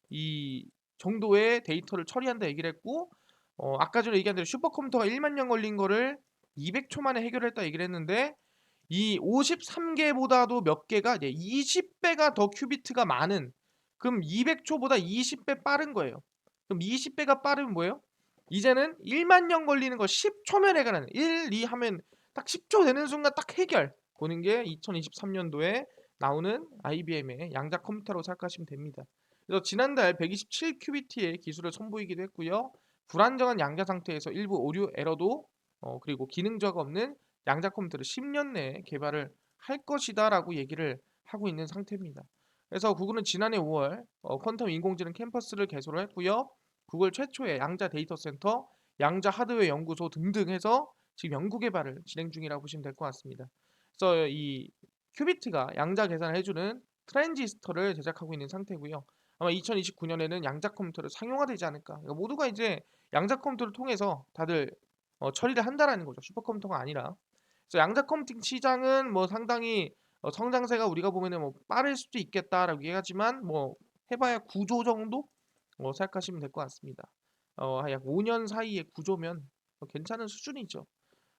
이 정도의 데이터를 처리한다 얘기를 했고 아까 전에 얘기한 대로 슈퍼컴퓨터가 1만 년 걸린 거를 200초 만에 해결했다 얘기를 했는데 이 53개보다도 몇 개가 이제 20배가 더 큐비트가 많은 그럼 200초보다 20배 빠른 거예요. 그럼 20배가 빠르면 뭐예요? 이제는 1만 년 걸리는 거 10초면 해결하는 1, 2 하면 딱 10초 되는 순간 딱 해결 보는 게 2023년도에 나오는 IBM의 양자 컴퓨터라고 생각하시면 됩니다. 그래서 지난달 127큐비트의 기술을 선보이기도 했고요. 불안정한 양자 상태에서 일부 오류 에러도 그리고 기능저하가 없는 양자 컴퓨터를 10년 내에 개발을 할 것이다라고 얘기를 하고 있는 상태입니다. 그래서 구글은 지난해 5월 퀀텀 인공지능 캠퍼스를 개소를 했고요. 구글 최초의 양자 데이터 센터, 양자 하드웨어 연구소 등등 해서 지금 연구 개발을 진행 중이라고 보시면 될 것 같습니다. 그래서 이 큐비트가 양자 계산을 해주는 트랜지스터를 제작하고 있는 상태고요. 아마 2029년에는 양자 컴퓨터를 상용화되지 않을까. 그러니까 모두가 이제 양자 컴퓨터를 통해서 다들 처리를 한다라는 거죠. 슈퍼컴퓨터가 아니라. 그래서 양자 컴퓨팅 시장은 뭐 상당히 성장세가 우리가 보면은 뭐 빠를 수도 있겠다라고 얘기하지만 뭐 해봐야 9조 정도 생각하시면 될 것 같습니다. 약 5년 사이에 9조면 괜찮은 수준이죠.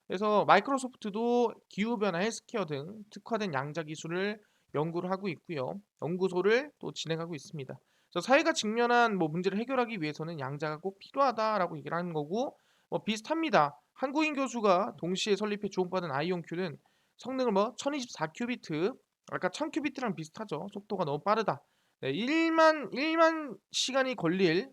그래서 마이크로소프트도 기후변화, 헬스케어 등 특화된 양자 기술을 연구를 하고 있고요. 연구소를 또 진행하고 있습니다. 그래서 사회가 직면한 뭐 문제를 해결하기 위해서는 양자가 꼭 필요하다라고 얘기를 하는 거고 비슷합니다. 한국인 교수가 동시에 설립해 주목받은 아이온큐는 성능을 뭐 1024큐비트 아까 1000큐비트랑 비슷하죠. 속도가 너무 빠르다. 네, 1만 시간이 걸릴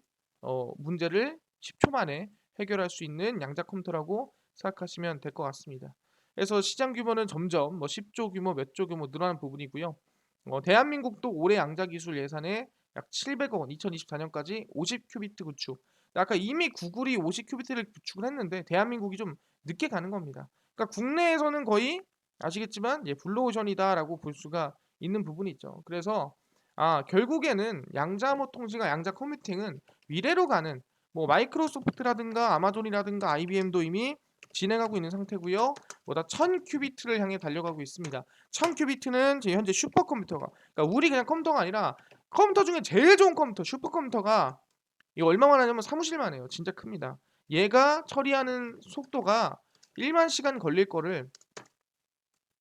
문제를 10초 만에 해결할 수 있는 양자 컴퓨터라고 생각하시면 될 것 같습니다. 그래서 시장 규모는 점점 뭐 10조 규모, 몇 조 규모 늘어나는 부분이고요. 대한민국도 올해 양자 기술 예산에 약 700억 원, 2024년까지 50큐비트 구축. 아까 이미 구글이 50큐비트를 구축을 했는데 대한민국이 좀 늦게 가는 겁니다. 그러니까 국내에서는 거의 아시겠지만 블루오션이다라고 볼 수가 있는 부분이 있죠. 그래서 결국에는 양자암호 통신과 양자 컴퓨팅은 미래로 가는 뭐 마이크로소프트라든가 아마존이라든가 IBM도 이미 진행하고 있는 상태고요. 보다 1000큐비트를 향해 달려가고 있습니다. 1000큐비트는 지금 현재 슈퍼컴퓨터가 그러니까 우리 그냥 컴퓨터가 아니라 컴퓨터 중에 제일 좋은 컴퓨터 슈퍼컴퓨터가 이거 얼마만 하냐면 사무실만 해요. 진짜 큽니다. 얘가 처리하는 속도가 1만 시간 걸릴 거를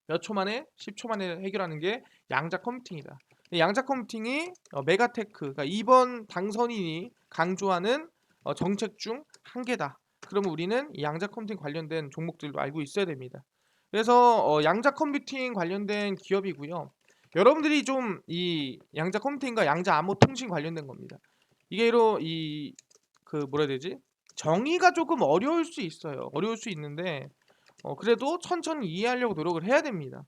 몇 초 만에 10초 만에 해결하는 게 양자 컴퓨팅이다. 양자 컴퓨팅이 메가테크 그러니까 이번 당선인이 강조하는 정책 중 한 개다. 그러면 우리는 이 양자 컴퓨팅 관련된 종목들도 알고 있어야 됩니다. 그래서 양자 컴퓨팅 관련된 기업이고요. 여러분들이 좀 이 양자 컴퓨팅과 양자 암호 통신 관련된 겁니다. 이게로 이 그 뭐라 해야 되지? 정의가 조금 어려울 수 있어요. 어려울 수 있는데 그래도 천천히 이해하려고 노력을 해야 됩니다.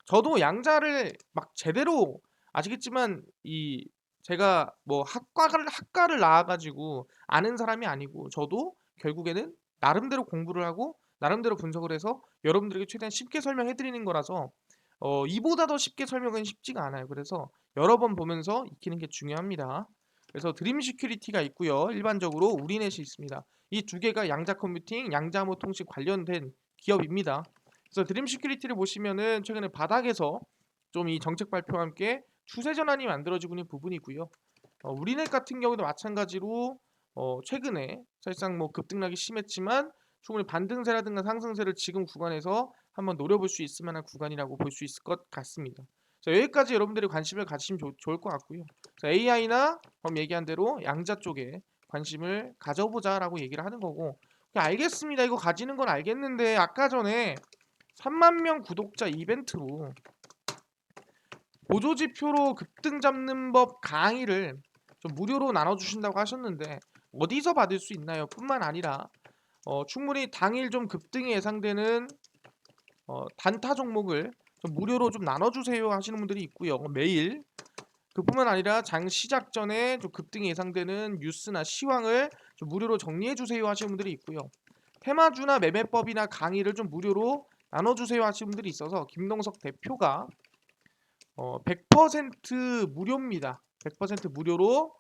저도 양자를 막 제대로 아시겠지만 이 제가 뭐 학과를 나와 가지고 아는 사람이 아니고 저도 결국에는 나름대로 공부를 하고 나름대로 분석을 해서 여러분들에게 최대한 쉽게 설명해 드리는 거라서 이보다 더 쉽게 설명은 쉽지가 않아요. 그래서 여러 번 보면서 익히는 게 중요합니다. 그래서 드림 시큐리티가 있고요. 일반적으로 우리넷이 있습니다. 이 두 개가 양자 컴퓨팅, 양자암호 통신 관련된 기업입니다. 그래서 드림 시큐리티를 보시면은 최근에 바닥에서 좀 이 정책 발표와 함께 추세 전환이 만들어지고 있는 부분이고요. 우리넷 같은 경우도 마찬가지로 최근에 사실상 뭐 급등락이 심했지만 충분히 반등세라든가 상승세를 지금 구간에서 한번 노려볼 수 있을 만한 구간이라고 볼 수 있을 것 같습니다. 자, 여기까지 여러분들이 관심을 가지시면 좋을 것 같고요. AI나 방금 얘기한 대로 양자 쪽에 관심을 가져보자라고 얘기를 하는 거고, 알겠습니다. 이거 가지는 건 알겠는데 아까 전에 3만 명 구독자 이벤트로 보조지표로 급등 잡는 법 강의를 좀 무료로 나눠주신다고 하셨는데 어디서 받을 수 있나요? 뿐만 아니라 충분히 당일 좀 급등이 예상되는 단타 종목을 좀 무료로 좀 나눠주세요 하시는 분들이 있고요. 매일 그뿐만 아니라 장 시작 전에 좀 급등이 예상되는 뉴스나 시황을 좀 무료로 정리해 주세요 하시는 분들이 있고요. 테마주나 매매법이나 강의를 좀 무료로 나눠주세요 하시는 분들이 있어서 김동석 대표가 100% 무료입니다. 100% 무료로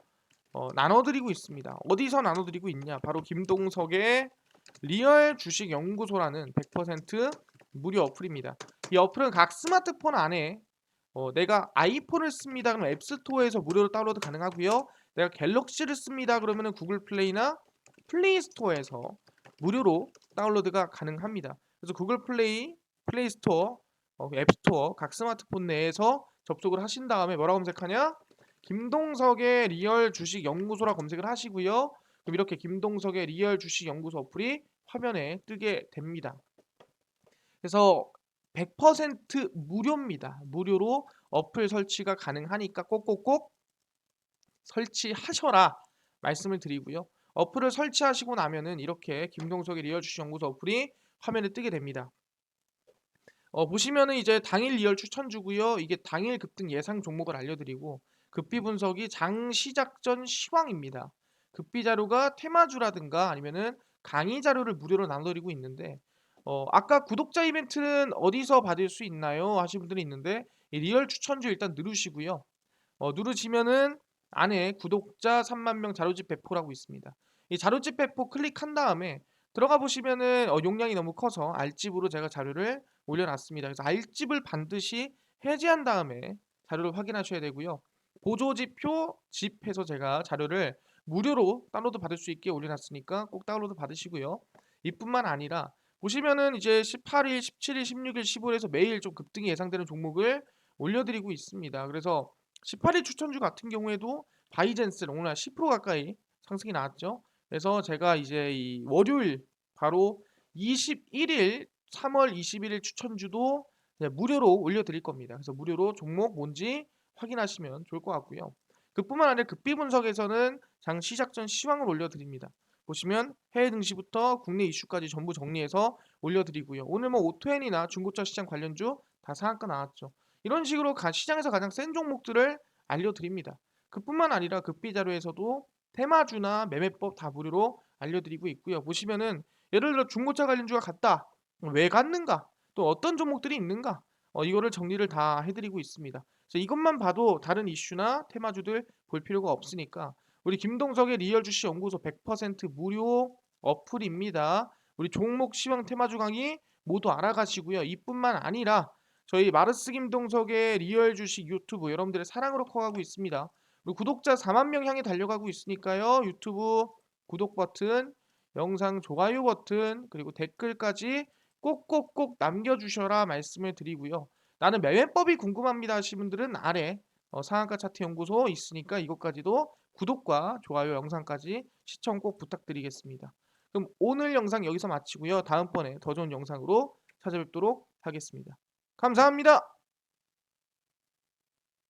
나눠드리고 있습니다. 어디서 나눠드리고 있냐? 바로 김동석의 리얼 주식 연구소라는 100% 무료 어플입니다. 이 어플은 각 스마트폰 안에 내가 아이폰을 씁니다. 그러면 앱스토어에서 무료로 다운로드 가능하고요. 내가 갤럭시를 씁니다. 그러면은 구글 플레이나 플레이 스토어에서 무료로 다운로드가 가능합니다. 그래서 구글 플레이, 플레이 스토어, 앱스토어 각 스마트폰 내에서 접속을 하신 다음에 뭐라고 검색하냐? 김동석의 리얼 주식 연구소라 검색을 하시고요. 그럼 이렇게 김동석의 리얼 주식 연구소 어플이 화면에 뜨게 됩니다. 그래서 100% 무료입니다. 무료로 어플 설치가 가능하니까 꼭꼭꼭 설치하셔라 말씀을 드리고요. 어플을 설치하시고 나면은 이렇게 김동석의 리얼 주식 연구소 어플이 화면에 뜨게 됩니다. 보시면은 이제 당일 리얼 추천주고요. 이게 당일 급등 예상 종목을 알려드리고 급비 분석이 장 시작 전 시황입니다. 급비 자료가 테마주라든가 아니면은 강의 자료를 무료로 나눠드리고 있는데 아까 구독자 이벤트는 어디서 받을 수 있나요? 하신 분들이 있는데 이 리얼 추천주 일단 누르시고요. 누르시면은 안에 구독자 3만 명 자료집 배포라고 있습니다. 이 자료집 배포 클릭한 다음에 들어가 보시면은 용량이 너무 커서 알집으로 제가 자료를 올려놨습니다. 그래서 알집을 반드시 해제한 다음에 자료를 확인하셔야 되고요. 보조지표 집해서 제가 자료를 무료로 다운로드 받을 수 있게 올려놨으니까 꼭 다운로드 받으시고요. 이뿐만 아니라 보시면은 이제 18일, 17일, 16일, 15일에서 매일 좀 급등이 예상되는 종목을 올려드리고 있습니다. 그래서 18일 추천주 같은 경우에도 바이젠스는 오늘 10% 가까이 상승이 나왔죠. 그래서 제가 이제 이 월요일 바로 21일 3월 21일 추천주도 무료로 올려드릴 겁니다. 그래서 무료로 종목 뭔지 확인하시면 좋을 것 같고요. 그뿐만 아니라 급비 분석에서는 장 시작 전 시황을 올려드립니다. 보시면 해외 증시부터 국내 이슈까지 전부 정리해서 올려드리고요. 오늘 뭐 오토엔이나 중고차 시장 관련주 다 상한가 나왔죠. 이런 식으로 시장에서 가장 센 종목들을 알려드립니다. 그뿐만 아니라 급비 자료에서도 테마주나 매매법 다 무료로 알려드리고 있고요. 보시면은 예를 들어 중고차 관련주가 갔다. 왜 갔는가? 또 어떤 종목들이 있는가? 이거를 정리를 다 해드리고 있습니다. 그래서 이것만 봐도 다른 이슈나 테마주들 볼 필요가 없으니까 우리 김동석의 리얼 주식 연구소 100% 무료 어플입니다. 우리 종목 시황 테마주 강의 모두 알아가시고요. 이뿐만 아니라 저희 마르스 김동석의 리얼 주식 유튜브 여러분들의 사랑으로 커가고 있습니다. 우리 구독자 4만 명 향해 달려가고 있으니까요. 유튜브 구독 버튼, 영상 좋아요 버튼, 그리고 댓글까지 꼭꼭꼭 남겨주셔라 말씀을 드리고요. 나는 매매법이 궁금합니다 하시는 분들은 아래 상한가 차트 연구소 있으니까 이것까지도 구독과 좋아요 영상까지 시청 꼭 부탁드리겠습니다. 그럼 오늘 영상 여기서 마치고요. 다음번에 더 좋은 영상으로 찾아뵙도록 하겠습니다. 감사합니다.